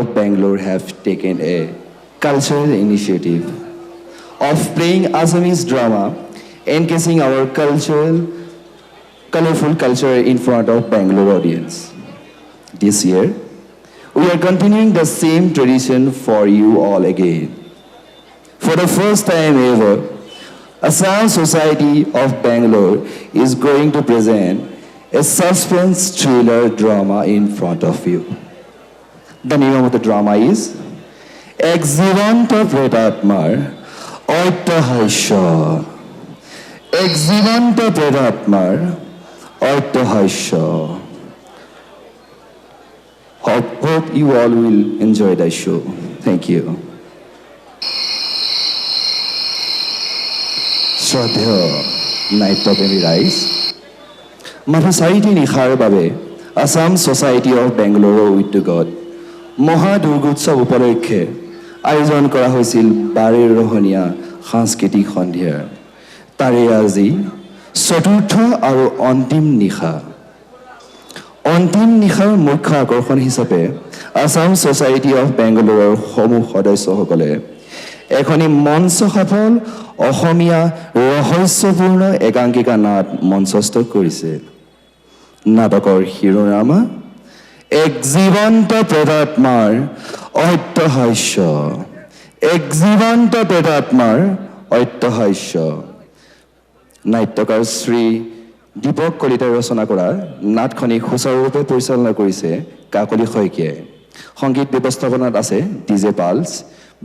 of Bangalore have taken a cultural initiative of playing Assamese drama, encasing our colorful culture in front of Bangalore audience. This year, we are continuing the same tradition for you all again. For the first time ever, Assam Society of Bangalore is going to present a suspense thriller drama in front of you. The name of the drama is Ek Jivanta Pretatmar Oitahasya. Ek Jivanta Pretatmar Oitahasya. Hope you all will enjoy the show. Thank you. Shraddha Naityapremi Rais. মাথা 4টি নিশাৰ বাবে Assam society of বেংগলোৰৰ উদ্যোগত মহা দুৰ্গোৎসৱ উপলক্ষে আয়োজন কৰা হৈছিল 12 ৰহণীয়া সাংস্কৃতিক সন্ধিয়া। তাৰে আজি চতুৰ্থ আৰু অন্তিম নিশা। অন্তিম নিশাৰ মুখ্য আকৰ্ষণ হিচাপে আসাম সোসাইটি অফ বেংগলোৰৰ সমূহ সদস্যসকলে এখনি মঞ্চ সফল অসমীয়া ৰহস্যপূৰ্ণ একাংকিকা নাট মঞ্চস্থ কৰিছে। নাটকৰ শিৰোনামা এক জীৱন্ত প্ৰেতাত্মাৰ অট্টহাস্য। এক জীৱন্ত প্ৰেতাত্মাৰ অট্টহাস্য। নাট্যকাৰ শ্ৰী দীপক কলিতাই ৰচনা কৰা নাটখনি সুচাৰুৰূপে পৰিচালনা কৰিছে কাকলি শইকীয়াই। সংগীত ব্যৱস্থাপনাত আছে ডিজে পালছ।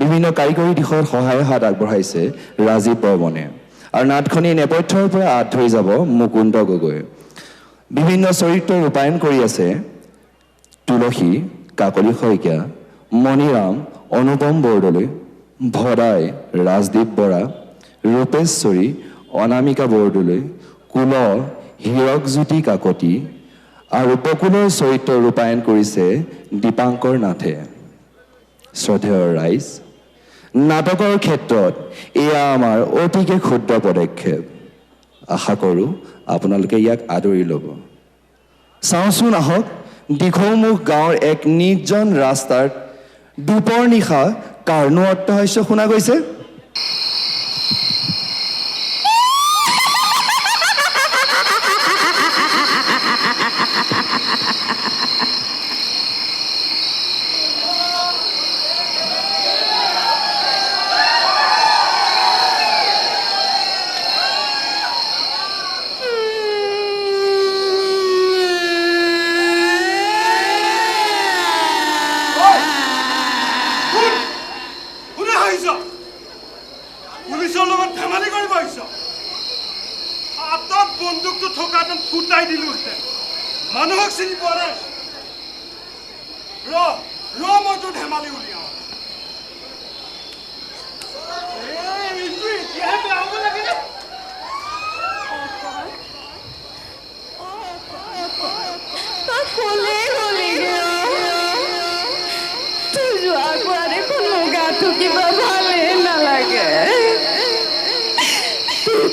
বিভিন্ন কাৰিকৰী দিশত সহায় হাত আগবঢ়াইছে ৰাজীৱ বৰ্মনে। আৰু নাটখনি নেপথ্যৰ পৰা আঁত ধৰি যাব মুকুন্দ গগৈ। বিভিন্ন চৰিত্ৰ ৰূপায়ণ কৰি আছে তুলসী, কাকলি শইকীয়া, মণিৰাম, অনুপম বৰদলৈ, ভদাই, ৰাজদীপ বৰা, ৰূপেশ্বৰী, অনামিকা বৰদলৈ, কুল, হীৰকজ্যোতি কাকতি আৰু বকুলৰ চৰিত্ৰ ৰূপায়ণ কৰিছে দীপাংকৰ নাথে। শ্ৰদ্ধেয় ৰাইজ, নাটকৰ ক্ষেত্ৰত এয়া আমাৰ অতিকে ক্ষুদ্ৰ পদক্ষেপ। আশা কৰোঁ আপোনালোকে ইয়াক আদৰি ল'ব। চাওঁচোন আহক, দীঘৌমুখ গাঁৱৰ এক নিৰ্জন ৰাস্তাত দুপৰ নিশা কাৰনো অট্টহাস্য শুনা গৈছে।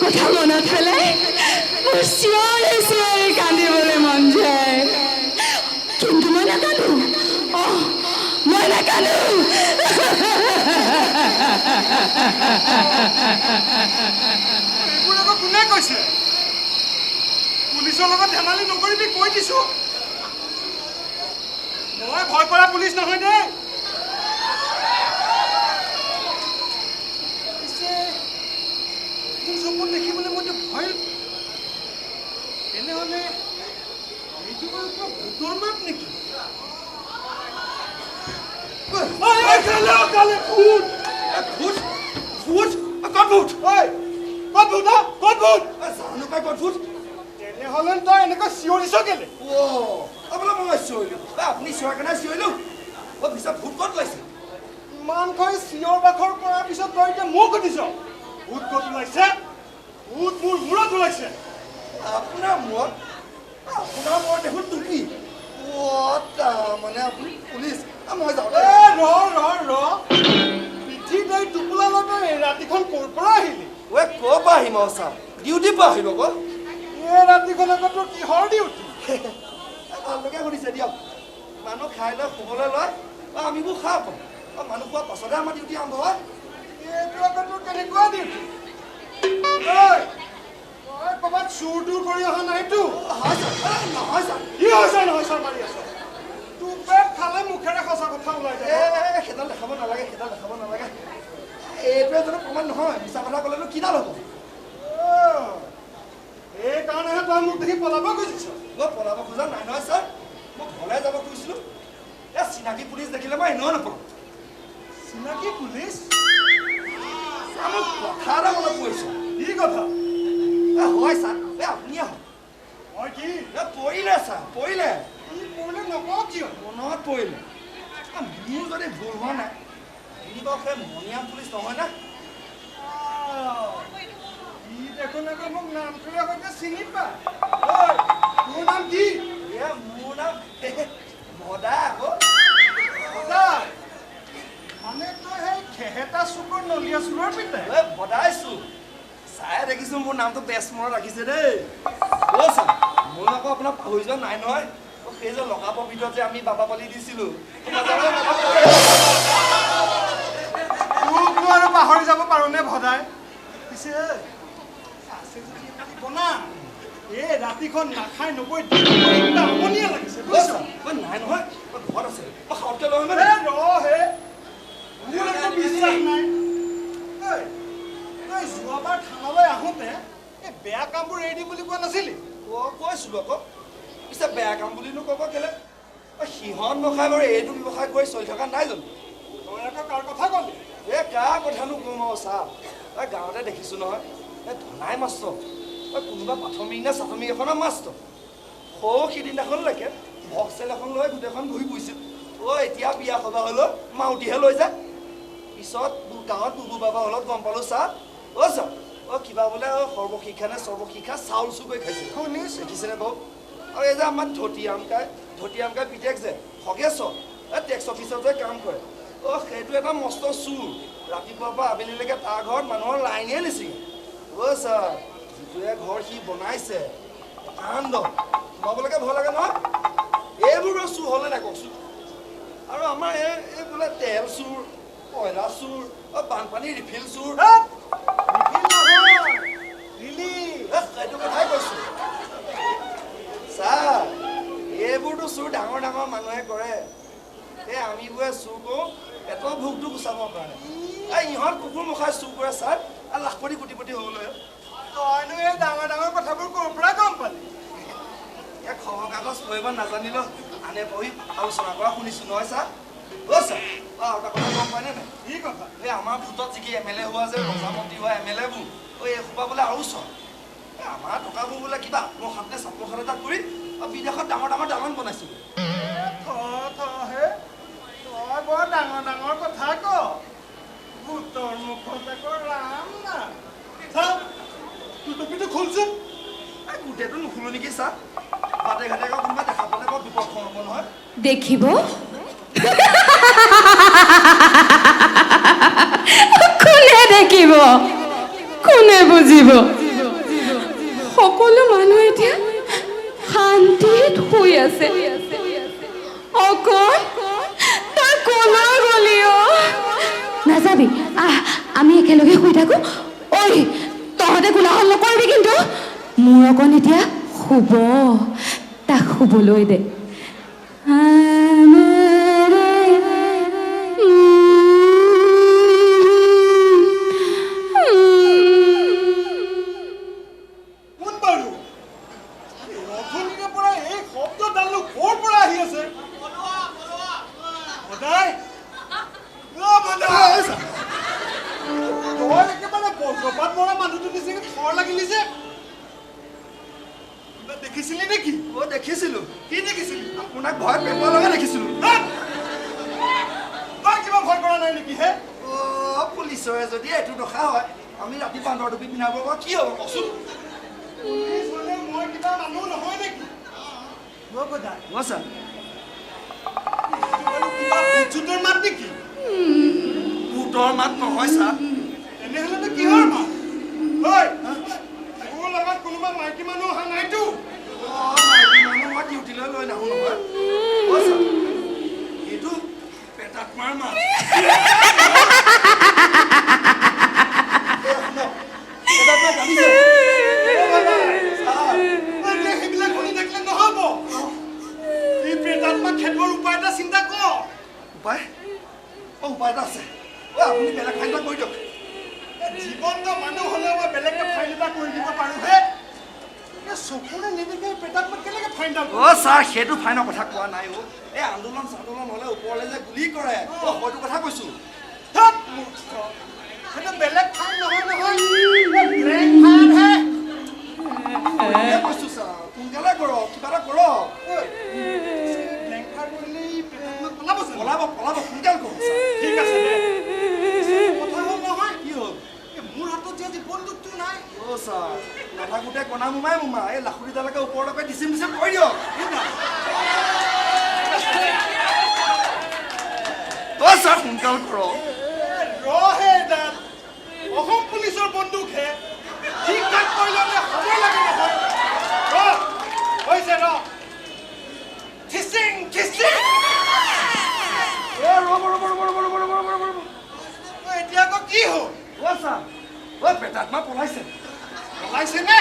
কথা মনত পেলাই মোৰ চিঞৰি কান্দিবলৈ মন যায়, কিন্তু মই নাকান্দো। মই নাকান্দো। এইবোৰ আকৌ কোনে কৈছে? পুলিচৰ লগত ধেমালি নকৰিবি কৈ দিছো। মই ভয় কৰা পুলিচ নহয় দেই। চকুত দেখিবলৈ মইতো ভয়। তেনেহ'লে এইটো বাৰু কিবা ভূতৰ মাত নেকি? তেনেহ'লে তই এনেকৈ চিঞৰিছ কেলে? আপুনি চিঞৰ কেনে চিঞৰিলো পিছত ভূত ক'ত ওলাইছে? ইমানকৈ চিঞৰ বাখৰ কৰাৰ পিছত তই এতিয়া মোক সুধিছ ভূত ক'ত ওলাইছে? ভূত মোৰ মূৰত ওলাইছে। আপোনাৰ মূৰত দেখোন টুপি। মানে আপুনি পুলিচ? মই যাওঁ। পিঠিত এই টোপোলা লৈ ৰাতিখন ক'ৰ পৰা আহিলি? ক'ৰ পৰা আহিম আৰু চাম? ডিউটিৰ পৰা আহিব আকৌ। এই ৰাতিখন আকৌ তোৰ কিহৰ ডিউটি? ভালকে সুধিছে দিয়ক। মানুহ খাই লৈ শুবলৈ লয় আমিবোৰ খাওঁ পাওঁ মানুহ খোৱাৰ পাছতহে আমাৰ ডিউটি আৰম্ভ হয় এইটো আকৌ তোৰ কেনেকুৱা ডিউটি ক'ৰবাত চুৰ তুৰ কৰি অহা নাইতো হয় ছাৰ নহয় ছাৰ কি হৈছে নহয় ছাৰ মাৰি আছ তোৰ পেট খালে মুখেৰে সঁচা কথা ওলাই যায় সেইডাল দেখাব নালাগে এইটোৱে যদি প্ৰমাণ নহয় মিছা কথা ক'লেনো কিডাল হ'ব এইকাৰণেহে তই মোক দেখি পলাব খুজিছ মই পলাব খোজা নাই নহয় ছাৰ মই ঘৰলৈ যাব খুজিছিলোঁ চিনাকি পুলিচ দেখিলে মই এনেও নাপাওঁ চিনাকি পুলিচ মোক কথা এটা মনত পৰিছে কি কথা হয় ছাৰ আপুনিয়ে হয় মই কি পৰিলে ছাৰ পৰিলে কি পৰিলে নকওঁ কিয় মনত পৰিলে মোৰ যদি ভুল হোৱা নাই সি বাৰু সেই মণিয়াম পুলিচ নহয় না ই দেখোন আকৌ মোক নামটোৰে সৈতে চিনি পায় তোৰ নাম কি মোৰ নাম মদা আকৌ মানে তই সেই খেহেতা চুকৰ নলীয়া চুৰৰ পিতাই বদাইছো চাই দেখিছো মোৰ নামটো বেষ্ট মনত ৰাখিছে দেই ছাৰ মই আকৌ আপোনাক পাহৰি যোৱা নাই নহয় সেই যে লগাবৰ ভিতৰত যে আমি বাবা পালি দিছিলো তোকনো আৰু পাহৰি যাব পাৰোনে ভদাই পিছে আছে যদি বনা এই ৰাতিখন নাখাই নগৈ আমনিয়ে লাগিছে নাই নহয় ঘৰত আছে মই খাওঁতে লৈ ৰহে মোৰ একো বিশ্বাস নাই তই যোৱাবাৰ থানালৈ আহোঁতে এই বেয়া কামবোৰ এৰি দিম বুলি কোৱা নাছিলি কৈছিলো আকৌ পিছে বেয়া কাম বুলিনো ক'ব কেলে সিহঁত নখাই বাৰু এইটো ব্যৱসায় কৰি চলি থকা নাই জানো তই আকৌ কাৰ কথা ক'লি কাৰ কথানো কম আৰু চাহ গাঁৱতে দেখিছো নহয় ধনাই মাষ্টৰ কোনোবা প্ৰাথমিক নে চাথমিক এখনৰ মাষ্টৰ সৌ সিদিনাখনলৈকে ভক্সেল এখন লৈ গোটেইখন ঘূৰি ফুৰিছিল এতিয়া বিয়া সভা হ'লেও মাউতিহে লৈ যায় পিছত গাঁৱত বুবু বাবা হলত গম পালো চাহ ছাৰ কিবা বোলে সৰ্বশিক্ষা নে সৰ্বশিক্ষা চাউল চুৰ কৰি খাইছিল শুনিছোঁ দেখিছেনে বাৰু আৰু এই যে আমাৰ ধতিয়ামকাই পিতেক যে খগেশ্বৰ টেক্স অফিচত যে কাম কৰে সেইটো এটা মস্ত চুৰ ৰাতিপুৱাৰ পৰা আবেলিলৈকে তাৰ ঘৰত মানুহৰ লাইনে নিচিঙে ছাৰ যিটোৱে ঘৰ সি বনাইছে কাণ্ড সোমাবলৈকে ভয় লাগে নহয় এইবোৰ চুৰ হ'লে নাই কওকচোন আৰু আমাৰ এই বোলে তেল চুৰ কয়লা চুৰ বানপানী ৰিফিল চুৰ সেইটো কথাই কৈছো ছাৰ এইবোৰতো চুৰ ডাঙৰ ডাঙৰ মানুহে কৰে আমিবোৰে চুৰ কৰোঁ পেটৰ ভোকটো গুচাবৰ কাৰণে ইহঁত কুকুৰ মুখাই চুৰ কৰে ছাৰ লাখপতি কোটিপতি হ'বলৈ তইনো এই ডাঙৰ ডাঙৰ কথাবোৰ ক'ৰ পৰা গম পালি খবৰ কাগজ পঢ়িব নাজানিলেও আনে পঢ়ি আলোচনা কৰা শুনিছো নহয় ছাৰ ছাৰ এটা কথা গম পায়নে নাই কি কথা এই আমাৰ ভোটত যি MLA হোৱা যে ৰজামন্ত্ৰী হোৱা MLA বোৰ এইসোপা বোলে আৰু চৰ আমাৰ টকাবোৰ বোলে কিবা আত্মসাত নে চাত্মসাত এটা কৰি বিদেশত ডাঙৰ ডাঙৰ দালান বনাইছিল তই বৰ ডাঙৰ ডাঙৰ কথা ক ভূতৰ মুখত আকৌ ৰাম না তোৰ টপিটো খুলচোন গোটেইটো নুখুলো নেকি ছাৰ বাটে ঘাটে আকৌ কোনোবা দেখা পালে বৰ বিপদ হ'ব নহয় দেখিব কোনে দেখিব কোনে বুজিব সকলো মানুহ এতিয়া শান্তিত শুই আছে অকল তই কলৈ গলি নাযাবি আমি একেলগে শুই থাকো ঐ তহঁতে কোলাহল নকৰিবি কিন্তু মোৰ অকণ এতিয়া শুব তাক শুবলৈ দে দেখিছিলি নেকি দেখিছিলো কি দেখিছিলি আপোনাক ভয় পেলোৱাৰ লগে দেখিছিলো তই কিবা ভয় কৰা নাই নেকি হে পুলিচৰে যদি এইটো দশা হয় আমি ৰাতি বান্দৰ টুপি পিন্ধাব কি হ'ব কচোন মই কিবা মানুহ নহয় নেকি ছাৰ ভূতৰ মাত নেকি ভূতৰ মাত নহয় ছাৰ তেনেহ'লেতো কিহৰ মাত মোৰ লগত কোনোবা মাইকী মানুহ অহা নাইতো মাইকী মানুহ মই ডিউটিলৈ লৈ নাহো নহয় ছাৰ এইটো প্ৰেতাত্মাৰ মাত প্ৰেতাত্মাই কান্দিছে সেইবিলাক শুনি থাকিলে নহ'ব এই প্ৰেতাত্মাক খেদোৱাৰ উপায় এটা চিন্তা কৰ উপায় উপায় এটা আছে আপুনি বেলেগ ফাইন এটা কৰি দিয়ক জীৱন্ত মানুহ হ'লেও মই বেলেগকে ফাইন এটা কৰি দিব পাৰোঁ হে চকুৰে নেদেখে প্ৰেতাত্মাক কেনেকৈ ফাইন এটা ছাৰ সেইটো ফাইনৰ কথা কোৱা নাই এই আন্দোলন চান্দোলন হ'লে ওপৰলৈ যে গুলি কৰে হয়তো কথা কৈছোঁ সেইটো বেলেগ ফাইন নহয় ব্লেক ফাইনহে কৈছোঁ ছাৰ সোনকালে কৰক কিবা এটা কৰক ব্লেক ফাইন কৰিলে প্ৰেতাত্মাক পলাব সোনকালে কৰক ঠিক আছে দে কথা হ'ল নহয় কি হ'ল মোৰ হাতত যে বন্দুকটো নাই ছাৰ কথা গোটেই কণা মোমা এই লাখুৰিডালকে ওপৰলৈকে ডিচিম কৰি দিয়ক ছাৰ সোনকাল কৰক ৰহে দাদ অসম পুলিচৰ বন্দুকহে ঠিক ঠাক কৰিলে সময় লাগে নহয় হৈছে খিচিং এতিয়া আকৌ কি হ'ল ছাৰ প্ৰেতাত্মা পলাইছে নে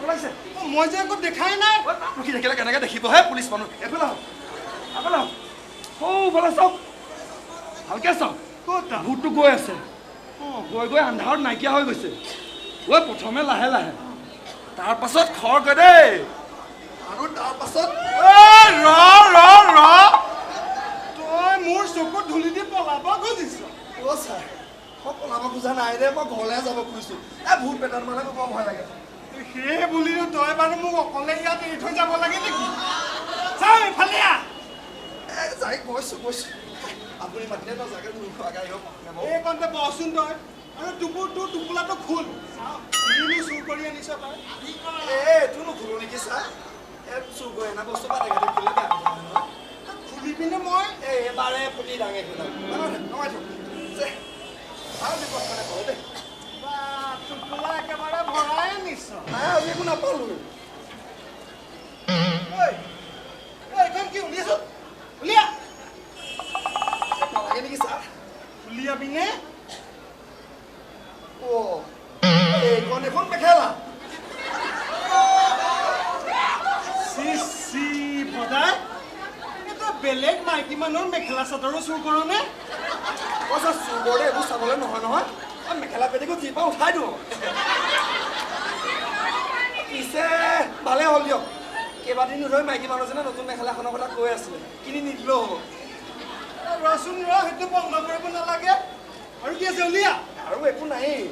পলাইছে মই যে আকৌ দেখাই নাই ৰখি থাকিলে কেনেকৈ দেখিবহে পুলিচ মানুহ এইফালে সৌফালে চাওক ভালকে চাওক ক'ত ভূতটো গৈ আছে গৈ আন্ধাৰত নাইকিয়া হৈ গৈছে প্ৰথমে লাহে তাৰ পাছত খৰকৈ দেই আৰু তাৰ পাছত তই মোৰ চকুত ধূলি দি পলাব খুজিছ ছাৰ মই পলাব খোজা নাই দে মই ঘৰলৈ যাব খুজিছোঁ ভূত পেটাত মানে বৰ ভয় লাগে সেই বুলিও তই বাৰু মোক অকলে ইয়াত এৰি থৈ যাব লাগে নেকি চাওঁ এইফালে যাই গৈছোঁ আপুনি মাতিলে তই জাগে মোৰ খোৱাকৈ আহিব এইকণতে বহচোন তই আৰু তোৰ টোপোলাটো খোল কিনো চুৰ কৰি আনিছ তই এইটো নুখুলো নেকি ছাৰ চুৰ কৰি অনা বস্তু পাতে খুলিলে বেয়া খুলি পিনে মই এইবাৰে ফুলি ডাঙে নমাই থওঁ ভাল বিপদ মানে কওঁ দেই টোপোলা একেবাৰে ভৰাই আনিছ নাই আজি একো নাপালোঁ এইখন কি উলিয়াইছ উলিয়া নালাগে নেকি ছাৰ উলিয়াবি নে এইখন এখন মেখেলা ভদাই এটা বেলেগ মাইকী মানুহৰ মেখেলা চাদৰো চুৰ কৰ নে ছাৰ চুৰ কৰে এইবোৰ চাবলৈ নহয় মেখেলা পেটিকো যি পাওঁ উঠাই দিওঁ পিছে ভালেই হ'ল দিয়ক কেইবাদিন ধৰি মাইকী মানুহজনে নতুন মেখেলাখনৰ কথা কৈ আছিলে কিনি নিদিলেও হ'ব ৰচোন সেইটো বন্ধ কৰিব নালাগে আৰু কি আছে উলিয়া আৰু একো নায়েই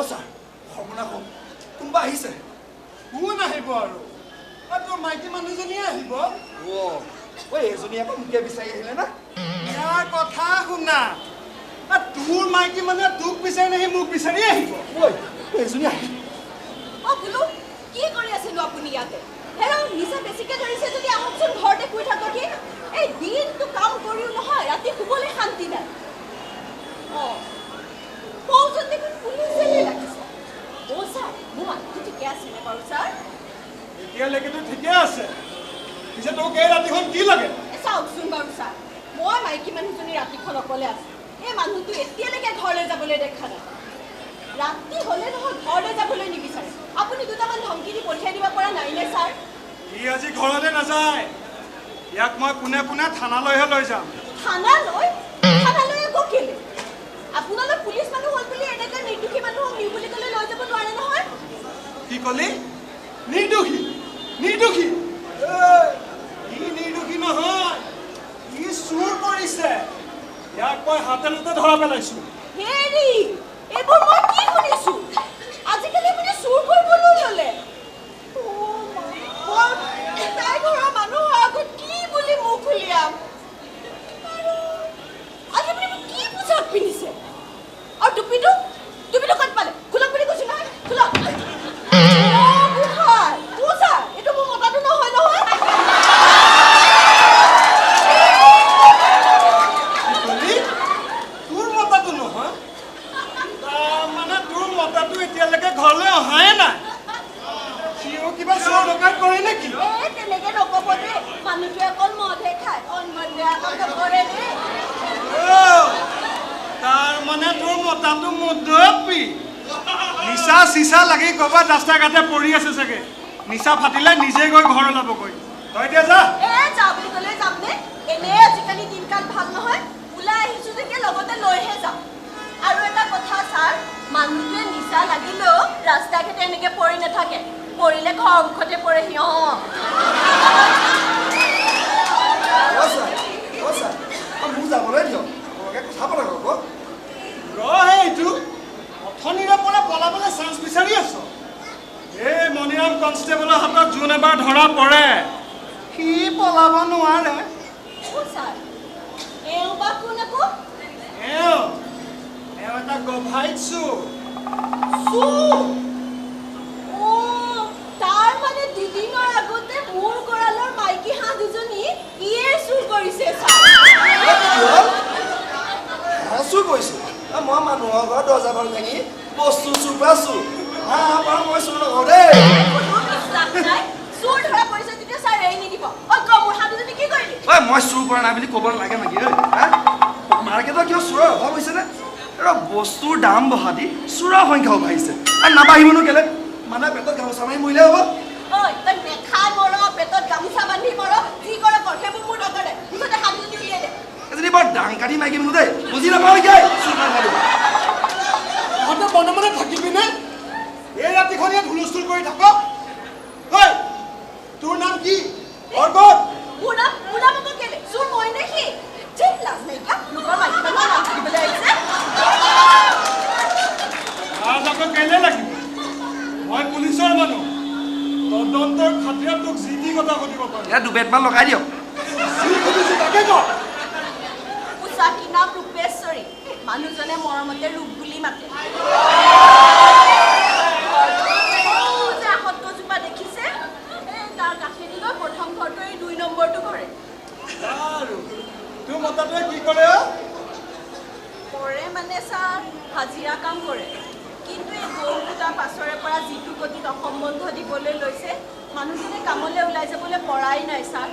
ছাৰ সৰ্বনাশ কোনোবা আহিছে কোন আহিব আৰু তোৰ মাইকী মানুহজনীয়ে আহিব এইজনী আকৌ মোকে বিচাৰি আহিলে না ইয়াৰ কথা শুনা তোৰ মাইকী মানুহে তোক বিচাৰি নাহি মোক বিচাৰি আহিব এইজনী আহিল কি কৰি আছেনো আপুনি ইয়াতে নিচা বেছিকে ধৰিছে যদি আহকচোন ঘৰতে শুই থাকক এই দিনটো কাম কৰিও নহয় ৰাতি শুবলৈ শান্তি নাই কওঁচোন দেখোন পুলিচ যেনে লাগিছে ছাৰ মোৰ মানুহটো ঠিকে আছেনে বাৰু ছাৰ এতিয়ালৈকেতো ঠিকে আছে পিছে তোক এই ৰাতিখন কি লাগে চাওকচোন বাৰু ছাৰ মই মাইকী মানুহজনী ৰাতিখন অকলে আছো এই মানুহটো এতিয়ালৈকে ঘৰলৈ যাবলৈ দেখা নাই ৰাতি হ'লে নহয় ঘৰলৈ যাবলৈ নিবিচাৰে আপুনি দুটামান ধমকি দি পঠিয়াই দিব পৰা নাই নে ছাৰ ই আজি ঘৰলৈ নাযায় ইয়াক মই পোনে পোনে থানালৈহে লৈ যাম থানালৈ আকৌ কেলে আপোনালোক পুলিচ মানুহ হ'ল বুলি এনেকৈ নিৰ্দোষী মানুহক নিউ বুলি ক'লে লৈ যাব নোৱাৰে নহয় কি ক'লি নিৰ্দোষী ই নিৰ্দোষী নহয় ই চুৰ কৰিছে ইয়াক মই হাতে লোতে ধৰা পেলাইছোঁ হেৰি এইবোৰ মই কি শুনিছোঁ আজিকালি আপুনি চুৰ কৰিবলৈ ল'লে তাই ঘৰৰ মানুহৰ আগত কি বুলি মুখ উলিয়াম আজি আপুনি কি পোছাক পিন্ধিছে আৰু টুপিটো ক'ত পালে খোলক বুলি কৈছোঁ নহয় খোলক এইটো মোৰ মতাটো নহয় তোৰ মতাটো নহয় তাৰমানে নেকি তেনেকে নক'ব দেই মানুহটোৱে অকল মদহে খায় অন্য বেয়া কাম নকৰে দেই তাৰ মানে তোৰ মতাটো মদপি নিচা চিচা লাগি ক'ৰবাত ৰাস্তা ঘাটে পৰি আছে চাগে নিচা ফাটিলে নিজে গৈ ঘৰ ওলাবগৈ তই এতিয়া যা যা বুলি ক'লে যামনে এনে আজিকালি দিনকাল ভাল নহয় ওলাই আহিছোঁ যে লগতে লৈহে যাম আৰু এটা কথা ছাৰ মানুহটোৱে নিচা লাগিলেও ৰাস্তা ঘাটে এনেকে পৰি নাথাকে পৰিলে ঘৰ মুখতে পৰেহি মোক যাবলৈ দিয়ক কথা পতা ক'ব এইটো অথনিৰে পৰা পলাবলৈ চান্স বিচাৰি আছ এই মণিৰাম কনষ্টেবলৰ হাতত যোন এবাৰ ধৰা পৰে সি পলাব নোৱাৰে ছাৰ এওঁ বা কোন আকৌ এওঁ এটা গভাইট চোৰ তাৰ মানে দুদিনৰ আগতে মোৰ গঁৰালৰ মাইকী হাঁহ দুজনী ইয়ে চুৰ কৰিছে চুৰ কৰিছো মই মানুহৰ ঘৰত দৰ্জা ভাঙি ভাঙি বস্তু চুৰ পাইছো মই চুৰ নকৰো দেই চুৰ ধৰা পৰিছে তেতিয়া ছাৰ এৰি নিদিব মোৰ হাঁহ দুজনী কি কৰিলি মই চুৰ কৰা নাই বুলি ক'ব লাগে নেকি মাৰ্কেটত কিবা চোৰৰ অভাৱ হৈছেনে বস্তুৰ দাম বঢ়া দি চোৰৰ সংখ্যাও বাঢ়িছে আৰু নাবাঢ়িবনো কেলে মানুহে পেটত গামোচা মাৰি মৰিলে হ'ব নেখাই মৰ পেটত গামোচা বান্ধি মৰ যি কৰে কৰ সেইবোৰ মোৰ নকৰে মুঠতে হাঁহ দুজনী উলিয়াই দে এজনী বৰ ডাং কাটি মাইকী মানুহ দেই বুজি নাপাওঁ নেকি তহঁতে মনে মনে থাকিবি নে এই ৰাতিখন ইয়াত হুলস্থুল কৰি থাক তোৰ নাম কি মোৰ নাম আকৌ কেলে চোৰ মই নে সি লাজ নাইকিয়া লোকৰ মাইকী মানুহৰ নাম সুধিবলৈ আহিছে লাজ আকৌ কেলে লাগিব মই পুলিচৰ মানুহ তদন্তৰ খাতিৰত তোক যি টি কথা সুধিব পাৰোঁ ইয়াত দুবেটমান লগাই দিয়ক যি সুধিছো তাকে ক উচাকি নাম ৰূপেশ্বৰী মানুহজনে মৰমতে ৰূপ বুলি মাতে আসত্ৰজোপা দেখিছে তাৰ কাষেদি গৈ প্ৰথম ঘৰটো এই 2 নম্বৰটো কৰে আৰু তোৰ মতাটোৱে কি কৰে কৰে মানে ছাৰ হাজিৰা কাম কৰে কিন্তু এই গৰুটাৰ পাছৰে পৰা যিটো গতিত অসম্বন্ধ দিবলৈ লৈছে মানুহজনে কামলৈ ওলাই যাবলৈ পৰাই নাই ছাৰ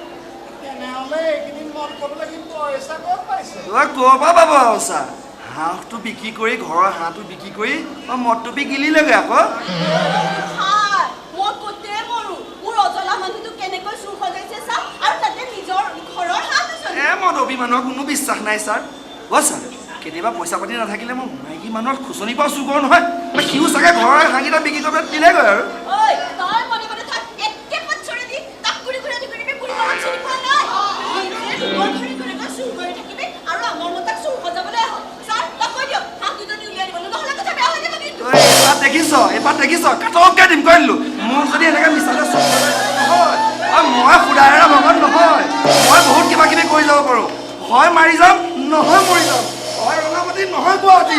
তেনেহ'লে এইকেইদিন মদ খাবলৈ কিন্তু পইচা ক'ত পাইছে ক'ৰ পৰা পাব ছাৰ হাঁহটো বিক্ৰী কৰি ঘৰৰ হাঁহটো বিক্ৰী কৰি মদটো গিলিলেগৈ আকৌ মই কতে মৰো মোৰ অজলা মানুহটো কেনেকৈ চুৰ সজাইছে ছাৰ আৰু তাতে নিজৰ ঘৰৰ হাঁহ দুজনী মদবী মানুহৰ কোনো বিশ্বাস নাই ছাৰ ছাৰ কেতিয়াবা পইচা পাতি নাথাকিলে মই মাইকী মানুহৰ খুচনি পৰা চুৰ কৰোঁ নহয় সিও চাগে ঘৰৰ হাঁহকেইটা বিক্ৰী কৰিবলৈ দিলেগৈ আৰু তই মনে মনে থাক একে পথৰে দি তাক কৰি কৰিবি পুৰি মাৰক চিনি পোৱা নাই লোকৰ ঘৰে ঘৰে চুৰ কৰি থাকিবি আৰু আমাৰ মতাক চুৰ সজাবলৈ আহ ছাৰ তই কৈ দিয়ক হাঁহ দুজনী উলিয়াই দিব নহ'লে কথা বেয়া হৈ যাব কিন্তু এইবাৰ দেখিছ কাটকে দিম কৈ দিলোঁ মোক যদি এনেকৈ মিছাতে চুৰ নহয় মই সুদাহেৰা ভগত নহয় মই বহুত কিবা কিবি কৰি যাব পাৰোঁ হয় মাৰি যাম নহয় মৰি যাম হয় ৰঙামাটি নহয় গুৱাহাটী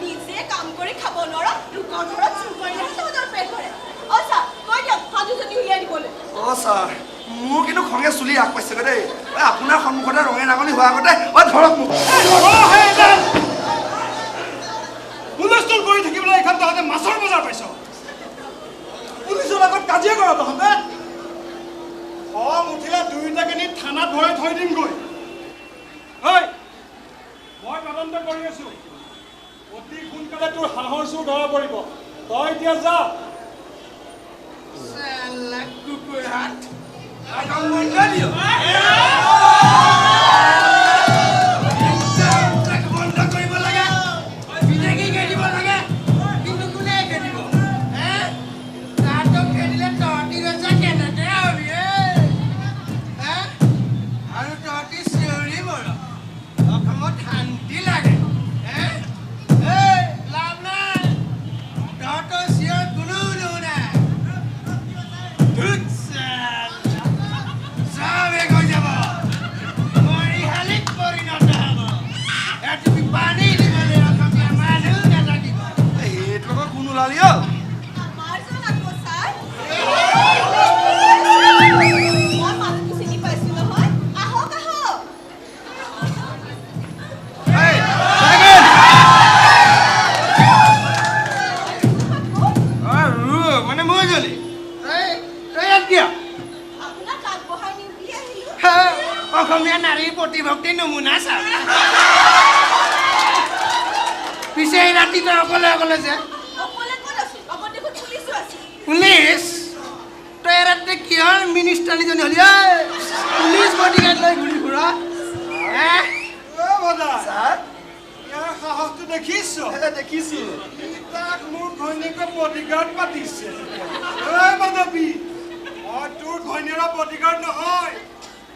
নিজে কাম কৰি খাব নোৱাৰা লোকৰ ঘৰত চুৰ কৰিলেহে তহঁতৰ পেট ভৰে ছাৰ কৈ দিয়ক হাঁহ দুজনী উলিয়াই দিবলৈ ছাৰ মোৰ কিন্তু খঙে চুলি আগ পাইছেগৈ দেই আপোনাৰ সন্মুখতে ৰঙে নাঙলি হোৱাৰ আগতে ধৰক মোক হুলস্থুল কৰি থাকিবলৈ এইখন তহঁতে মাছৰ বজাৰ পাইছ পুলিচৰ আগত কাজিয়া কৰ তহঁতে খং উঠিলে দুয়োটাকে নি থানাত ভৰাই থৈ দিমগৈ মই তদন্ত কৰি আছো অতি সোনকালে তোৰ হাঁহৰ চুৰ ধৰা পৰিব তই এতিয়া যা অসমীয়া নাৰীৰ প্ৰতিভক্তি নমুনা ছাৰ পিছে এই ৰাতি তই অকলে অকলে যে পুলিচ তই ৰাতি কিহৰ মিনিষ্টাৰনিজনী হলি পুলিচ বডিগাৰ্ড লৈ ঘূৰি ফুৰা ছাৰ ইয়াৰ সাহসটো দেখিছ দেখিছো তাক মোৰ ঘৈণীয়েকে বডিগাৰ্ড পাতিছে মাধৱী মই তোৰ ঘৈণীয়েৰ বডিগাৰ্ড নহয়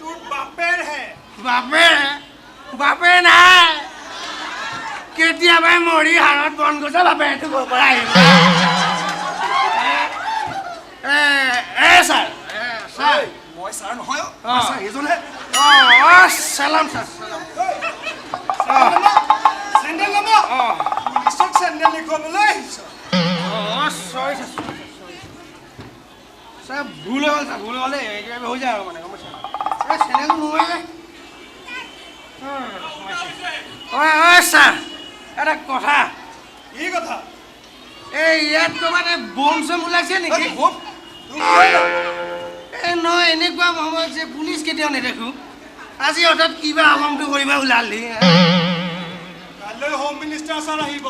তোৰ বাপেৰহে বাপে নাই কেতিয়াবাই মৰি হাৰত বন গৈছে বাপে এইটো পৰা আহিব ছাৰ মই ছাৰ নহয় ছাৰ এইজনহে চালাম ছাৰ চেণ্ডেল ল'ব পুলিচক চেণ্ডেল দেখুৱাবলৈ আহিছ চৰি ছাৰ ভুল হ'ল ছাৰ ভুল হ'লে কিবা হৈ যায় আৰু মানে গম পাইছা চেনেলটো নোমালে ছাৰ এটা কথা কি কথা এই ইয়াত ক'ৰবাত বম চম ওলাইছে নেকি এই নহয় এনেকুৱা সময় যে পুলিচ কেতিয়াও নেদেখোঁ আজি হঠাৎ কিবা অসমটো কৰিব ওলালি কাইলৈ হোম মিনিষ্টাৰ ছাৰ আহিব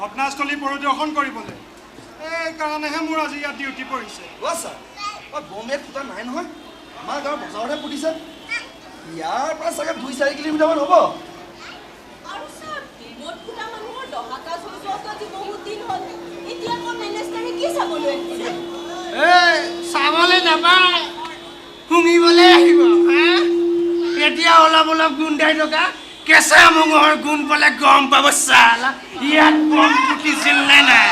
ঘটনাস্থলী পৰিদৰ্শন কৰিবলৈ এইকাৰণেহে মোৰ আজি ইয়াত ডিউটি পৰিছে ছাৰ বমে ফুটা নাই নহয় আমাৰ গাঁৱৰ বজাৰতে ফুটিছে ইয়াৰ পৰা চাগে 2-4 কিলোমিটাৰমান হ'ব চাবলৈ নাপায় শুঙিবলৈ আহিব এতিয়া অলপ অলপ গোন্ধাই থকা কেঁচা মঙহৰ গুণ পালে গম পাব চালা ইয়াত বম ফুটিছিল নে নাই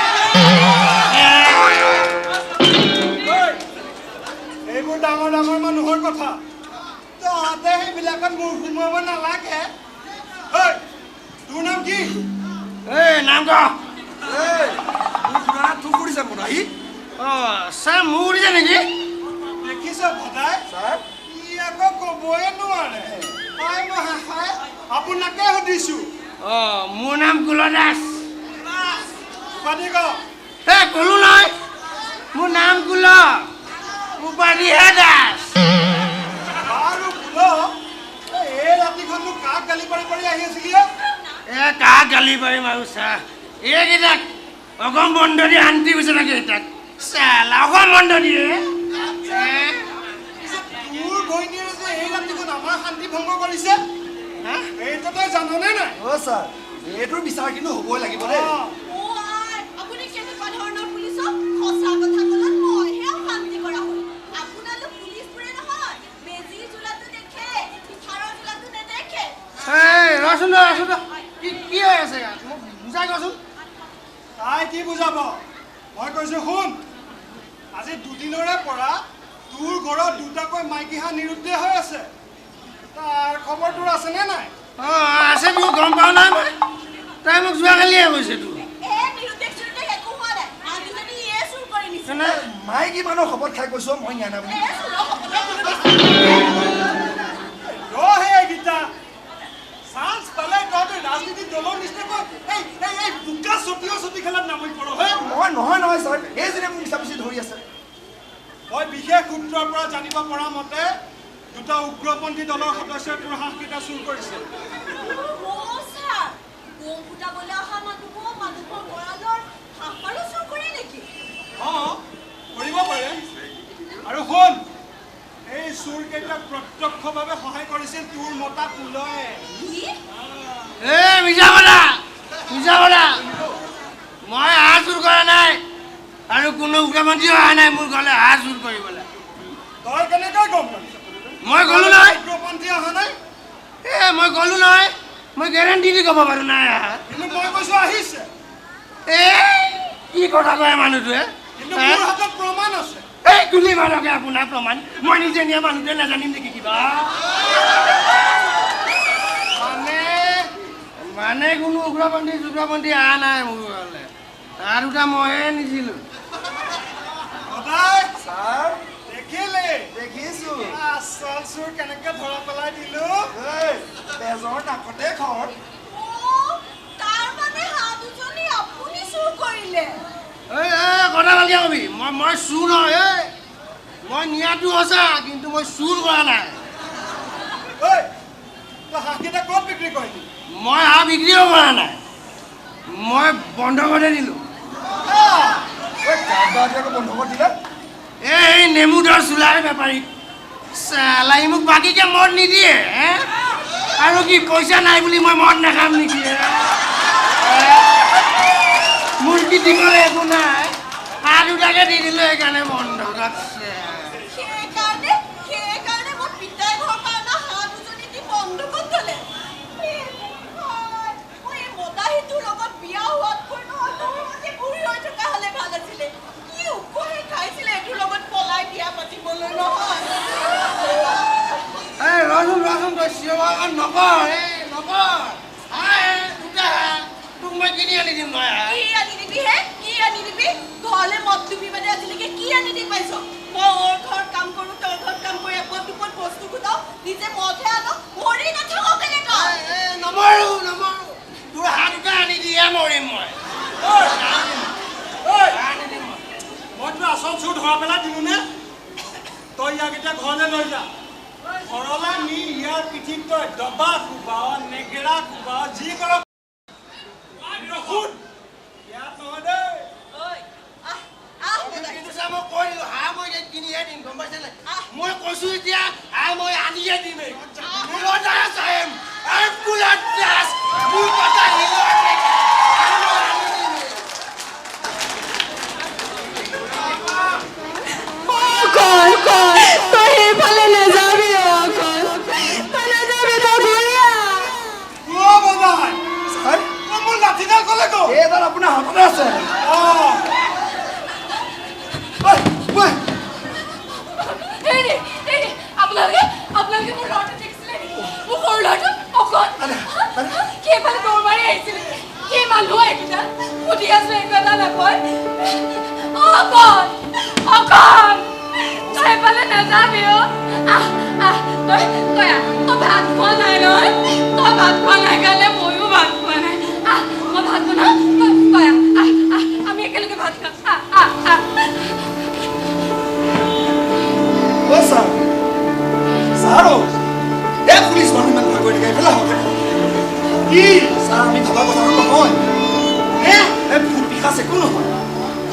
এইবোৰ ডাঙৰ ডাঙৰ মানুহৰ কথা তহঁতে সেইবিলাকত মূৰ সোমোৱাব নালাগে তোৰ নাম কি নাম ক থু ফুৰিছে মোৰ আহি ছাৰ মোৰ উৰিছে নেকি দেখিছ ভদাই ছাৰ ই আকৌ ক'বই নোৱাৰে আপোনাকে সুধিছো মোৰ নাম কুল দাস পাতি ক কলো নহয় মোৰ নাম কুল উপাধিহে দাস আৰু কুল এই ৰাতিখন মোক কাক গালি পাৰি পাৰি আহি আছিলি কাক গালি পাৰিম আৰু ছাৰ এইকেইটাক অগম বন্ধ দি শান্তি হৈছে নেকি এইটাক চালা অগম বন্ধ দিয়ে তোৰ ঘৈণীয়ে যে এই ৰাতিখন আমাৰ শান্তি ভংগ কৰিছে এইটো তই জাননে নাই ছাৰ এইটোৰ বিচাৰ কিন্তু হ'বই লাগিব দেই ৰচোন কি হৈ আছে মোক বুজাই কচোন তাই কি বুজাব মই কৈছো শুন আজি দুদিনৰে পৰা তোৰ ঘৰত দুটাকৈ মাইকী হাঁহ নিৰুদ্দেশ হৈ আছে তাৰ খবৰ তোৰ আছেনে নাই আছে মোক গম পাওঁ নাই মই তাই মোক যোৱাকালিয়ে কৈছে তোৰ মাইকী মানুহৰ খবৰ খাই কৈছো মই নিয়া নাই বুলি গীতা চান্স পালে তহঁতে ৰাজনীতি দলৰ নিচিনাকৈ এই বোকা চতি খেলাত নামি পৰ মই নহয় ছাৰ এইজনে মোক মিছা মিছি ধৰি আছে মই বিশেষ সূত্ৰৰ পৰা জানিব পৰা মতে দুটা উগ্ৰপন্থী দলৰ সদস্যই তোৰ হাঁহকেইটা চুৰ কৰিছে কৰিব পাৰে আৰু শুন এই চোৰকেইটাক প্ৰত্যক্ষভাৱে সহায় কৰিছিল তোৰ মতা কুলয়ে মিছা কথা মই হাঁহ চুৰ কৰা নাই আৰু কোনো উগ্ৰপন্থী অহা নাই মোৰ ঘৰলৈ হাঁহ চুৰ কৰিবলৈ তই কেনেকৈ গম পাবি মই গ'লো নহয় উগ্ৰপন্থী অহা নাই মই গ'লো নহয় মই গেৰাণ্টি দি ক'ব পাৰোঁ নাই অহা কিন্তু মই কৈছো আহিছে কি কথা কয় মানুহটোৱে কিন্তু মোৰ হাতত প্ৰমাণ আছে এই তুলি মাৰকে আপোনাৰ প্ৰমাণ মই নিজে নিয়া মানুহটোৱে নাজানিম নেকি কিবা মানে কোনো উগ্ৰপন্থী অহা নাই মোৰ ঘৰলৈ তাৰ দুটা মইহে নিছিলোঁ ছাৰ দেখিলে দেখিছো আচল চোৰ কেনেকে ধৰা পেলাই দিলো বেজৰ নাকতে খৰ কথা ভালকে কবি মই চুৰ নহয় মই নিয়াটো সঁচা কিন্তু মই চুৰ কৰা নাই ঐ তই হাঁহকেইটা ক'ত বিক্ৰী কৰিলি মই হাঁহ বিক্ৰীও কৰা নাই মই বন্ধকতে দিলোঁ বন্ধকত দিলে এই নেমু দৰ চোলাৰ বেপাৰী চালাই মোক বাকীকে মদ নিদিয়ে আৰু কি পইচা নাই বুলি মই মদ নাখাম নেকি মোৰ কি দিবলৈ একো নাই হাঁহ দুটাকে দি দিলোঁ সেইকাৰণে বন্ধকত সেইকাৰণে মই পিতাই ঘৰ কাৰণে হাঁহ দুজনী দি বন্ধকত থলে মই এই মদাহীটোৰ লগত বিয়া হোৱাতকৈ নহয় বুঢ়ী হৈ থকা হ'লে ভাল আছিলে কি উপহে খাইছিলে এইটোৰ লগত পলাই বিয়া পাতিবলৈ নহয় ৰচোন তই চিঞৰ নকৰ তোক মই কিনি আনি দিম নহয় কি আনি দিবি হে কি আনি দিবি ঘৰলৈ মদ তুমি মানে আজিলৈকে কি আনি দি পাইছ মই ওৰ ঘৰত কাম কৰোঁ তোৰ ঘৰত কাম কৰি এপদ দুপদ বস্তু গোটাও নিজে মদহে আনো মৰি নাথাকো কেনেকৈ নমৰো তোৰ হাঁহ দুটা আনি দিয়ে মৰিম মই মই তোৰ আচল চুৰ ধৰা পেলাই দিলোঁ নে তই ইয়াক এতিয়া ঘৰলৈ লৈ যা ঘৰলৈ নি ইয়াৰ পিঠিত তই দবা কোবাও নেগেৰা কোবাও যি কৰ শুন ইয়াত নহয় দেই কিন্তু চা মই কৈ দিলোঁ হাঁহ মই কিনিহে দিম গম পাইছেনে মই কৈছোঁ এতিয়া হাঁহ মই আনিহে দিমেই মোৰ কথা অকল তই সেইফালে নাযাবি অকল তই নাযাবি তই ঘূৰি আহ বজাই মোৰ লাঠিডাল ক'লে গ'ল এইডাল আপোনাৰ হাততে আছে আপোনালোকে মোৰ ল'ৰাটো দেখিছিলে নেকি মোৰ সৰু ল'ৰাটো অকল সেইফালে দৌৰ মাৰি আহিছিলে কি মানুহ এইকেইটা সুধি আছো একো এটা নকয় অকল তই এইফালে নাযাবি তই ভাত খোৱা নাই নহয় তই ভাত খোৱা নাই কাৰণে ময়ো ভাত খোৱা নাই মই ভাত বনাওঁ তই আমি একেলগে ভাত খাম পুলিচ মানুহ ইমান ভয় কৰি থাকে এইফালে কি ছাৰ আমি ভবা কথাটো নহয় ভূত পিশাচ একো নহয়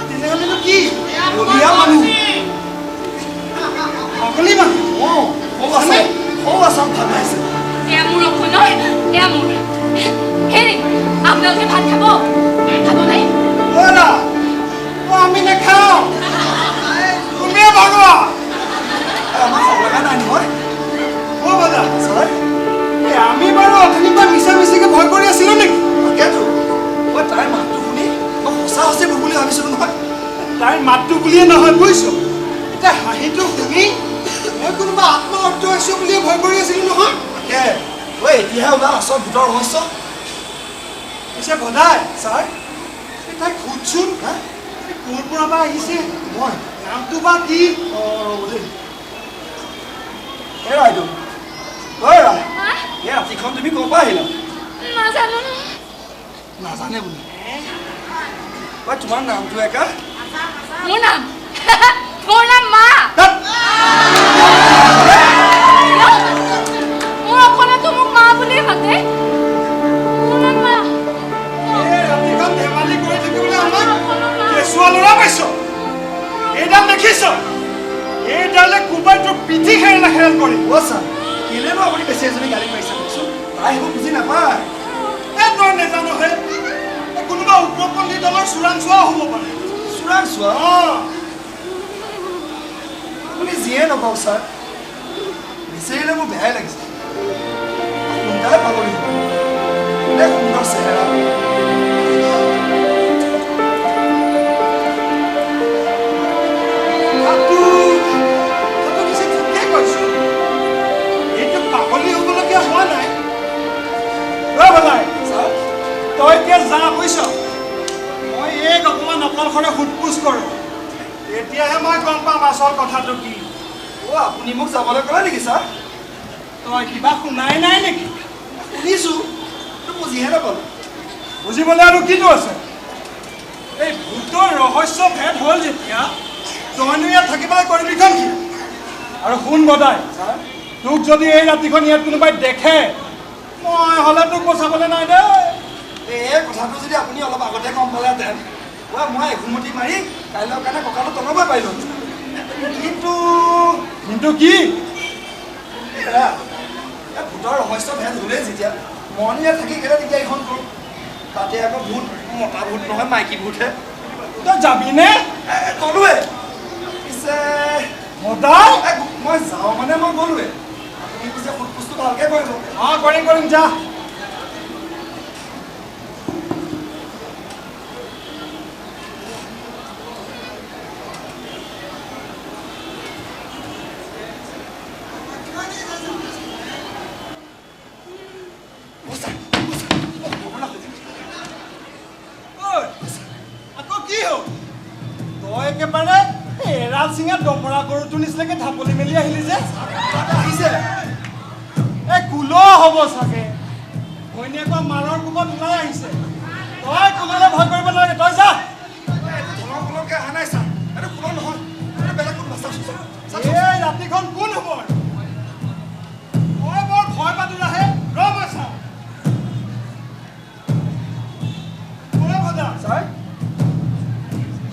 তেনেহ'লেনো কি বলিয়া মানুহ অকলি মানুহ আছাম ভাত খাইছে এয়া মোৰ অকল নহয় এয়া মোৰ হেৰি আপোনালোকে ভাত খাব নাই আমি নাখাওঁ তুমিয়ে ভাগোৱা আমাৰ খাব লগা নাই নহয় বজা ছাৰ আমি বাৰু অথনিৰ পৰা মিছা মিছিকে ভয় কৰি আছিলোঁ নেকি তাকেতো মই তাইৰ মাতটো শুনি মই সঁচা সঁচি বুলি ভাবিছিলোঁ নহয় তাইৰ মাতটো বুলিয়ে নহয় বুজিছ এতিয়া হাঁহিটো শুনি মই কোনোবা আত্মহত্যা হৈছোঁ বুলিয়ে ভয় কৰি আছিলোঁ নহয় তাকে এতিয়াহে ওলাল আচল ভূতৰ ৰহস্য পিছে ভদাই ছাৰ তাইক সুধছোন ক'ৰ পৰা বা আহিছে মই নামটো বা কি ৰাইদেউ এই ৰাতিখন তুমি ক'ৰ পৰা আহিলা নাজানো নাজানে বুলি তোমাৰ নামটো একা মোৰ নাম মা মোৰ অকলেতো মোক মা বুলিয়ে মাতে মোৰ নাম মা ৰাতিখন ধেমালি কৰি থাকিবলৈ আমাক কেঁচুৱা ল'ৰা পাইছ এইডাল দেখিছ এইডালে কোবাই তোৰ পিঠি হেৰেলা হেৰেল কৰি ছাৰ কেলেনো আপুনি বেছি এজনী গালি পাৰিছে কওকচোন তাই সেইবোৰ বুজি নাপায় তই নেজানো হে কোনোবা উগ্ৰপন্থী দলৰ চোৰাংচোৱাও হ'ব পাৰে চোৰাংচোৱা আপুনি যিয়ে নকওক ছাৰ বিচাৰিলে মোৰ বেয়াই লাগিছে সোনকালে পাব লাগিব সুন্দৰ চেহেৰা তই এতিয়া যা বুজিছ মই এই অকণমান অকলশৰে সোধপোছ কৰোঁ তেতিয়াহে মই গম পাম আচল কথাটো কি আপুনি মোক যাবলৈ ক'লে নেকি ছাৰ তই কিবা শুনাই নাই নেকি শুনিছোঁ বুজিহে নাপালোঁ বুজিবলৈ আৰু কিনো আছে এই ভূতৰ ৰহস্য ভেদ হ'ল যেতিয়া তইনো ইয়াত থাকিবলৈ কৰিবিখন কি আৰু শুন বদাই তোক যদি এই ৰাতিখন ইয়াত কোনোবাই দেখে মই হ'লে তোক বচাবলৈ নাই দেই এই কথাটো যদি আপুনি অলপ আগতে গম পালেহেঁতেন মই এঘুমতি মাৰি কাইলৈৰ কাৰণে কঁকালটো টনাবই পাৰিলোঁ কিন্তু কি ভূতৰ ৰহস্য ভেদ হ'লেই যেতিয়া মন ইয়াত থাকি কেলে তেতিয়া এইখন কৰোঁ তাতে আকৌ ভূত মতা ভূত নহয় মাইকী ভূতহে তই যাবিনে গ'লোৱে পিছে মদাই মই যাওঁ মানে মই গ'লোৱে আপুনি পিছে সোধপোছটো ভালকৈ কৰিব অঁ কৰিম যা আকৌ কি হ'ল তই একেবাৰে এৰাল চিঙা দমৰা গৰুটোৰ নিচিনাকে ঢাপলি মেলি আহিলি যে আহিছে এই কুল হ'ব চাগে ঘৈণীয়েকৰ মাৰৰ কোবত ওলাই আহিছে তই কুললৈ ভয় কৰিব নালাগে তই যা ধলকৈ অহা নাই ছাৰ এইটো কুল নহয় বেলেগ কোন বাচা এই ৰাতিখন কোন হ'ব মই বৰ ভয় পাতোলাহে ৰ মই চাওঁ ছাৰ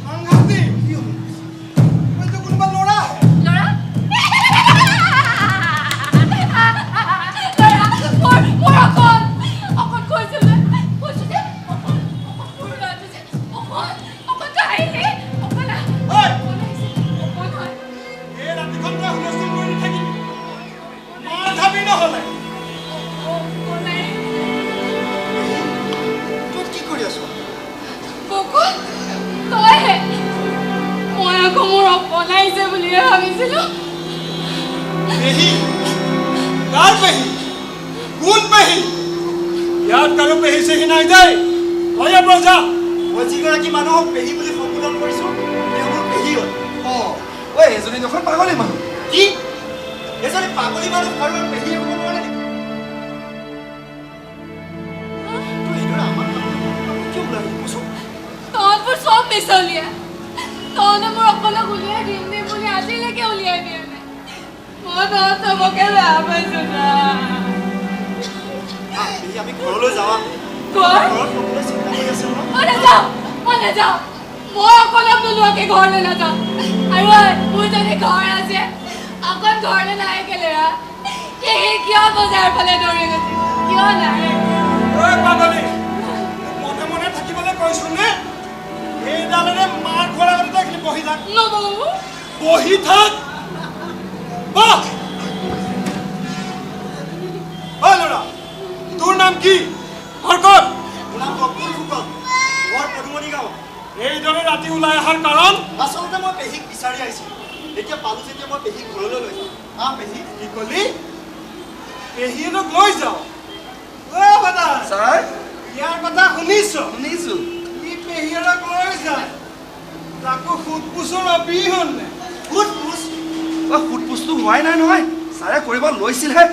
সাংঘাতিক এইটো কোনোবা ল'ৰা আহে ল'ৰা মোৰ অকণ কৈছিল যে কৈছো যে অকণ মোৰ ল'ৰাটো যে অকণ তই আহিলি অকণ হয় এই ৰাতিখন তই হুলস্থুল কৰি নাথাকিবি মাৰ খাবি নহ'লে তই কি কৰি আছ বকুল তইহে মই আকৌ মোৰ অকণ আহিছে বুলিহে ভাবিছিলোঁ পেহী কাৰ পেহী কোন পেহী ইয়াত কাৰো পেহী চেহী নাই দেই তই ইয়াৰ পৰা যা মই যিগৰাকী মানুহক পেহী বুলি সম্বোধন কৰিছোঁ তেওঁ মোৰ পেহী হ'ল অঁ ঐ এজনী দেখোন পাগলী মানুহ কি এজনী পাগলী মানুহ আৰু পেহী হ'ব নোৱাৰে নেকি তই এইদৰে আমাৰ কিয় ওলালি কচোন তহঁতবোৰ চব মিছলীয়া তহঁতে মোৰ অকলক উলিয়াই দিম বুলি আজিলৈকে উলিয়াই দিয়া নাই মই তহঁত চবকে বেয়া পাইছোঁ না পেহী আমি ঘৰলৈ যাওঁ ঘৰ ঘৰত সকলোৱে চিন্তা কৰি আছে নহয় মই নাযাওঁ মই অকলক নোলোৱাকৈ ঘৰলৈ নাযাওঁ আৰু মোৰ যদি ঘৰ আছে অকল ঘৰলৈ নাই কেলেৰা সেই কিয় বজাৰ ফালে দৌৰি গৈছে কিয় নাই ঐ পাগলী মনে মনে থাকিবলৈ কৈছো নে এইডালেৰে মাৰ খোৱাৰ আগতে তই এইখিনি বহি থাক নবৌ বহি থাক বাহ ঐ ল'ৰা তোৰ নাম কি ঘৰ ক'ত মোৰ নাম বকুল ফুকন ঘৰ পদুমণি গাঁও এইদৰে ৰাতি ওলাই অহাৰ কাৰণ আচলতে মই পেহীক বিচাৰি আহিছিলোঁ এতিয়া পালোঁ যেতিয়া মই পেহীক ঘৰলৈ লৈ যাওঁ পেহী কি ক'লি পেহীহঁতক লৈ যাওঁ ঐ বাদা ছাৰ ইয়াৰ কথা শুনিছ শুনিছোঁ ই পেহীহঁতক লৈ যায় তাকো সোধপোছৰ অবিহন নে সোধপোছ সোধপোছটো হোৱাই নাই নহয় ছাৰে কৰিব লৈছিলহে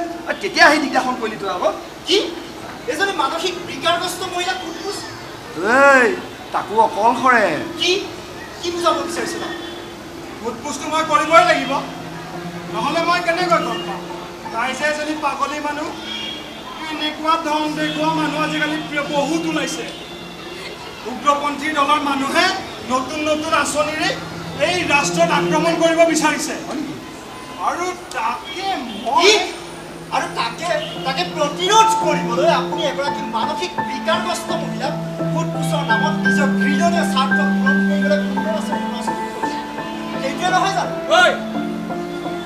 তেতিয়া আহি দিগদাৰখন কৰিলি তই আকৌ কি এজনী মানসিক বিকাৰগ্ৰস্ত মহিলাক সোধপোছ এই তাকো অকলশৰে কি কি বুজাব বিচাৰিছ না সোধপোছটো মই কৰিবই লাগিব নহ'লে মই কেনেকৈ গম পাম তাই যে এজনী পাগলী মানুহ এনেকুৱা ধন দেখুওৱা মানুহ আজিকালি বহুত ওলাইছে উগ্ৰপন্থী দলৰ মানুহে নতুন নতুন আঁচনিৰে এই ৰাষ্ট্ৰত আক্ৰমণ কৰিব বিচাৰিছে আৰু তাকে মই আৰু তাকে প্ৰতিৰোধ কৰিবলৈ আপুনি এগৰাকী মানসিক বিকাৰগ্ৰস্ত মহিলাক সোধপোছৰ নামত নিজৰ ঘৃণনীয় স্বাৰ্থ পূৰণ কৰিবলৈ সুন্দৰ আচৰণ প্ৰস্তুত কৰিছে সেইটোৱে নহয় জানো ঐ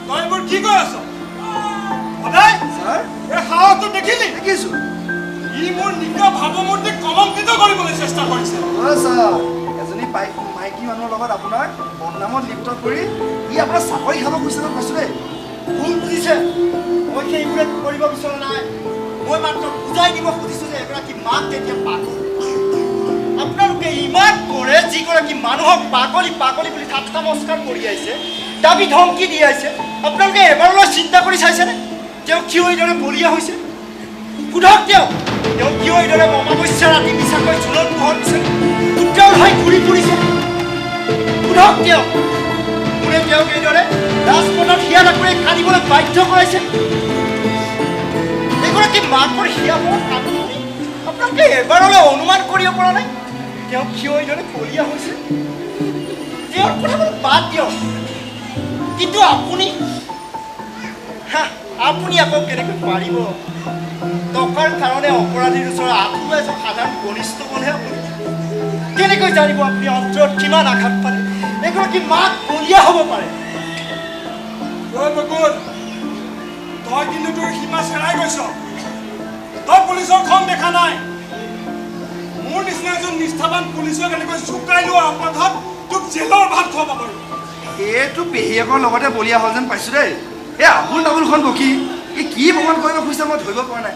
তই এইবোৰ কি কৈ আছ সদায় ছাৰ এই সাহসটো দেখিলি দেখিছোঁ ই মোৰ নিজৰ ভাৱমূৰ্তিক কলংকিত কৰিবলৈ চেষ্টা কৰিছে হয় ছাৰ এজনী মাইকী মানুহৰ লগত আপোনাৰ বদনামত লিপ্ত কৰি ই আপোনাৰ চাকৰি খাব খুজিছে যেন পাইছোঁ দেই ভুল বুজিছে মই সেইবোৰে কৰিব বিচৰা নাই মই মাত্ৰ বুজাই দিব খুজিছোঁ যে এগৰাকী মাক তেতিয়া পাগল আপোনালোকে ইমান কৰে যিগৰাকী মানুহক পাগলী বুলি ঠাট্টা নমস্কাৰ কৰি আহিছে দাবী ধমকি দি আহিছে আপোনালোকে এবাৰলৈ চিন্তা কৰি চাইছেনে তেওঁ কিয় এইদৰে বলীয়া হৈছে সোধক তেওঁ কিয় এইদৰে অমাৱস্যা ৰাতি মিছাকৈ জোৰত পোহৰ দিছে উত্তৰ হৈ ঘূৰি ফুৰিছে সোধক তেওঁ কোনে তেওঁক এইদৰে ৰাজপথত হিয়া কৰি কান্দিবলৈ আপোনাক বাধ্য কৰাইছে এগৰাকী মাকৰ হিয়াবৰ কাম কৰি আপোনালোকে এবাৰলৈ অনুমান কৰিব পৰা নাই তেওঁ কিয় এইদৰে কলীয়া হৈছে তেওঁৰ কথাবোৰ বাদ দিয়ক কিন্তু আপুনি আকৌ কেনেকৈ পাৰিব টকাৰ কাৰণে অপৰাধীৰ ওচৰত আকৌ এজন সাধাৰণ কনিষ্ঠবলহে আপুনি কেনেকৈ জানিব আপুনি অন্তৰত কিমান আঘাত পালে এগৰাকী মাক কলীয়া হ'ব পাৰে বকুল তই কিন্তু তোৰ সীমা চেৰাই গৈছ তই পুলিচৰ খন দেখা নাই মোৰ নিচিনা এজন নিষ্ঠাবান পুলিচক এনেকৈ জোকাই লোৱা অপৰাধত তোক জেলৰ ভাত খুৱাব পাৰোঁ এইটো পেহীয়েকৰ লগতে বলিয়া হ'ল যেন পাইছোঁ দেই এই আবুল তাবুলখন বকি এই কি প্ৰমাণ কৰিব খুজিছে মই ধৰিব পৰা নাই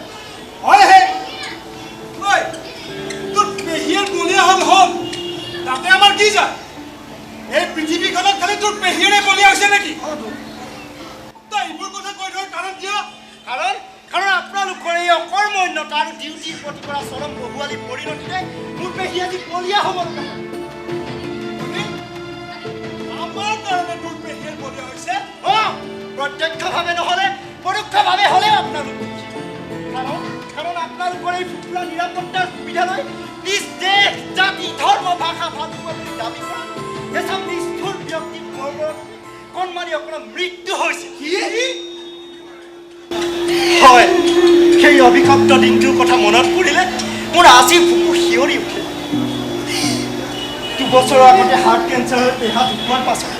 হয় হে ঐ তোৰ পেহীয়ে বলিয়া হ'ল তাতে আমাৰ কি যায় এই পৃথিৱীখনত খালি তোৰ পেহীৰে বলিয়া হৈছে নেকি তই এইবোৰ কথা কৈ থোৱাৰ কাৰণ কিয় কাৰণ আপোনালোকৰ এই অকৰ্মণ্যতা আৰু ডিউটিৰ প্ৰতি কৰা চৰম বহুৱালি পৰিণতিতে মোৰ পেহী আজি বলিয়া হ'ব লগা আমাৰ কাৰণে তোৰ পেহীৰ বলিয়া হৈছে প্ৰত্যক্ষভাৱে নহ'লে পৰোক্ষভাৱে হ'লেও আপোনালোক কাৰণ আপোনালোকৰ এই ফুপুৰা নিৰাপত্তাৰ সুবিধা লৈ নিজ দেশ জাতি ধৰ্ম ভাষা ভাষা বুলি দাবী কৰা এচাম নিষ্ঠুৰ ব্যক্তিৰ কণমানি অকণমান মৃত্যু হৈছে হয় সেই অভিশপ্ত দিনটোৰ কথা মনত পৰিলে মোৰ আজি বুকু শিয়ৰি উঠে 2 বছৰৰ আগতে হাৰ্ট কেঞ্চাৰৰ দেহা ঢুকোৱাৰ পাছত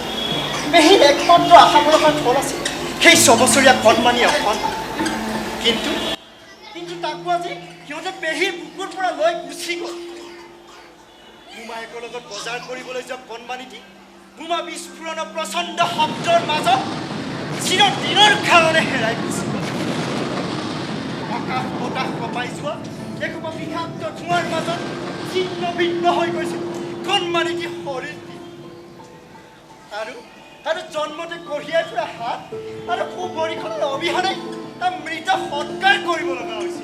পেহীৰ একমাত্ৰ আশা ভৰসাৰ ফল আছিল সেই 6 বছৰীয়া কণমানি অকণ কিন্তু তাকো আজি সিহঁতে পেহীৰ বুকুৰ পৰা লৈ গুচি গ'ল মোমায়েকৰ লগত বজাৰ কৰিবলৈ যোৱা কণমানিটি বোমা বিস্ফোৰণৰ প্ৰচণ্ড শব্দৰ মাজত চিৰদিনৰ কাৰণে হেৰাই গৈছে আকাশ বতাহ কঁপাই যোৱা একোপা বিষাক্ত ধোঁৱাৰ মাজত ছিন্ন ভিন্ন হৈ গৈছে কণমানিটি শৰীৰটি আৰু জন্মতে কঢ়িয়াই ফুৰা হাত আৰু ভৰিখনৰ অবিহনে তাৰ মৃত সৎকাৰ কৰিব লগা হৈছে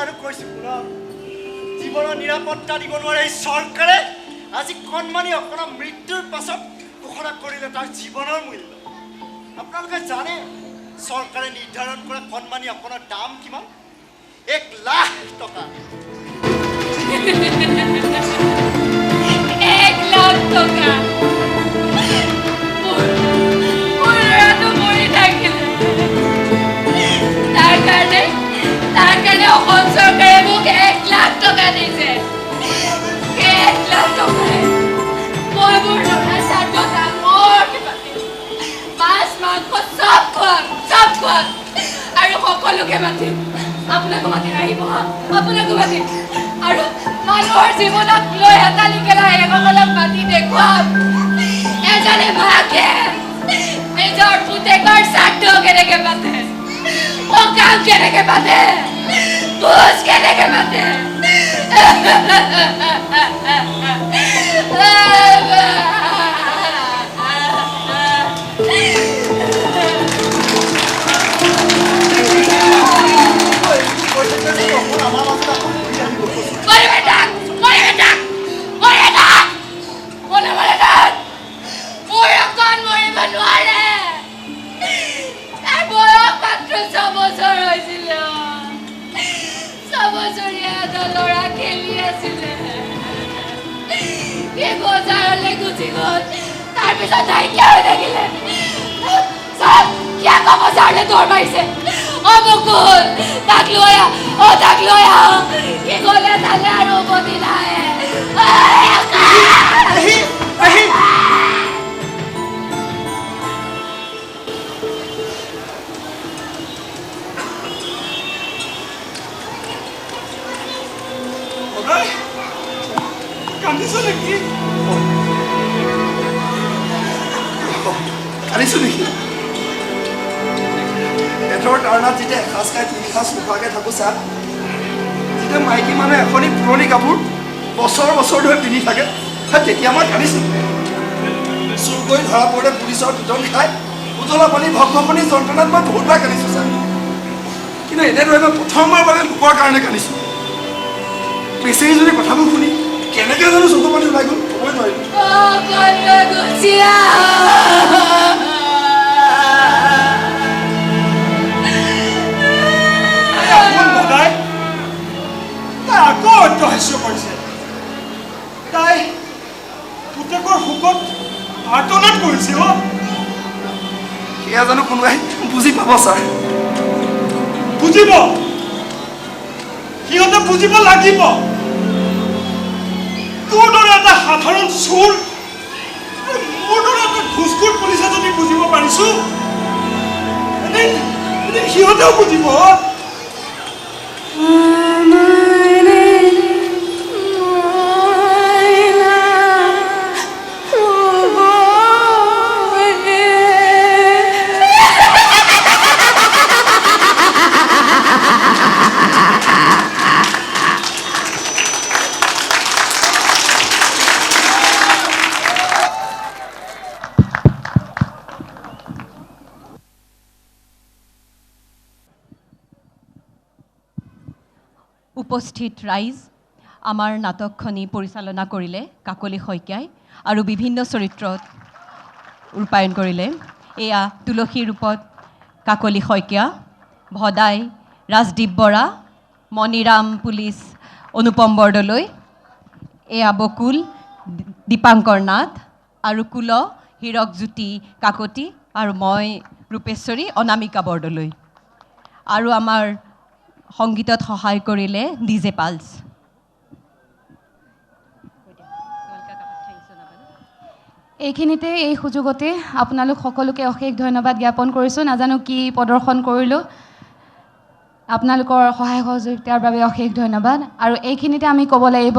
আৰু কৈছোঁ পুনৰ জীৱনৰ নিৰাপত্তা দিব নোৱাৰে এই চৰকাৰে আজি কণমানি অকণমান মৃত্যুৰ পাছত ঘোষণা কৰিলে তাৰ জীৱনৰ মূল্য আপোনালোকে জানে চৰকাৰে নিৰ্ধাৰণ কৰা কণমানি অকণৰ দাম কিমান 1 লাখ টকা 1 লাখ টকা মোৰ ল'ৰাটো মৰি থাকিলে তাৰ কাৰণে অসম চৰকাৰে মোক 1 লাখ টকা দিছে 1 লাখ টকাৰে মই মোৰ ল'ৰা ছাত্ৰ ডাঙৰ মাছ মাংস চব খুৱাম আৰু সকলোকে মাতিম আপোনাকো মাতি আহিব আপোনাকো মাতিম আৰু মানুহৰ জীৱনক লৈ হেতালিকে সকলক মাতি দেখুৱাম এজনে মাকে নিজৰ পুতেকৰ শ্ৰাদ্ধ কেনেকে পাতে সকাম কেনেকে পাতে ভোজ কেনেকে পাতে কান্দিছো নেকি পেটৰ তাৰণাত যেতিয়া এসাঁজ খাই 3 সাঁজ নোখোৱাকৈ থাকোঁ চাত যেতিয়া মাইকী মানুহে এখনি পুৰণি কাপোৰ বছৰ ধৰি পিন্ধি থাকে তেতিয়া মই কান্দিছোঁ চুৰ কৰি ধৰা পৰিলে পুলিচৰ পিটন খাই উজলা পানী ভগভগনি যন্ত্ৰণাত মই বহুতবাৰ কান্দিছোঁ ছাৰ কিন্তু এনেদৰে মই প্ৰথমবাৰ বাবে লোকৰ কাৰণে কান্দিছোঁ বেচেৰি যদি কথাবোৰ শুনি কেনেকৈ জানো চকু পানী ওলাই গ'ল ক'বই নোৱাৰিলোঁ শোকত আৰ্তনাদ কৰিছে অ সেয়া জানো কোনোবাই বুজি পাব ছাৰ বুজিব সিহঁতে বুজিব লাগিব তোৰ দৰে এটা সাধাৰণ চোৰ মোৰ দৰে এটা ঘুচখোৰ পুলিচে যদি বুজিব পাৰিছো এদিন সিহঁতেও বুজিব উপস্থিত ৰাইজ আমাৰ নাটকখনি পৰিচালনা কৰিলে কাকলি শইকীয়াই আৰু বিভিন্ন চৰিত্ৰত ৰূপায়ণ কৰিলে এয়া তুলসী ৰূপত কাকলি শইকীয়া ভদাই ৰাজদীপ বৰা মণিৰাম পুলিচ অনুপম বৰদলৈ এয়া বকুল দীপাংকৰ নাথ আৰু কুল হীৰকজ্যোতি কাকতি আৰু মই ৰূপেশ্বৰী অনামিকা বৰদলৈ আৰু আমাৰ সংগীতত সহায় কৰিলে ডিজে পালছ এইখিনিতে এই সুযোগতে আপোনালোক সকলোকে অশেষ ধন্যবাদ জ্ঞাপন কৰিছোঁ নাজানো কি প্ৰদৰ্শন কৰিলোঁ আপোনালোকৰ সহায় সহযোগিতাৰ বাবে অশেষ ধন্যবাদ আৰু এইখিনিতে আমি ক'ব লাগিব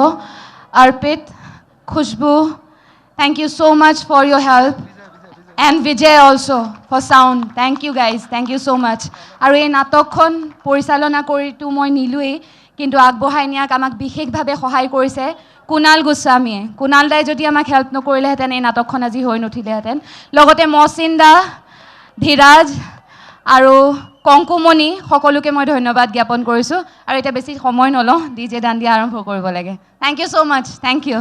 Arpit Khushbu thank you so much for your help and Vijay also for sound thank you guys thank you so much আৰু এই নাটকখন পৰিচালনা কৰিতো মই নিলোৱেই কিন্তু আগবঢ়াই নিয়াক আমাক বিশেষভাৱে সহায় কৰিছে কুণাল গোস্বামীয়ে কুণাল দাই যদি আমাক হেল্প নকৰিলেহেঁতেন এই নাটকখন আজি হৈ নুঠিলেহেঁতেন লগতে মহচিন দা ধীৰাজ আৰু কংকুমণি সকলোকে মই ধন্যবাদ জ্ঞাপন কৰিছোঁ আৰু এতিয়া বেছি সময় নলওঁ ডিজে দাণ্ডিয়া আৰম্ভ কৰিব লাগে thank you so much thank U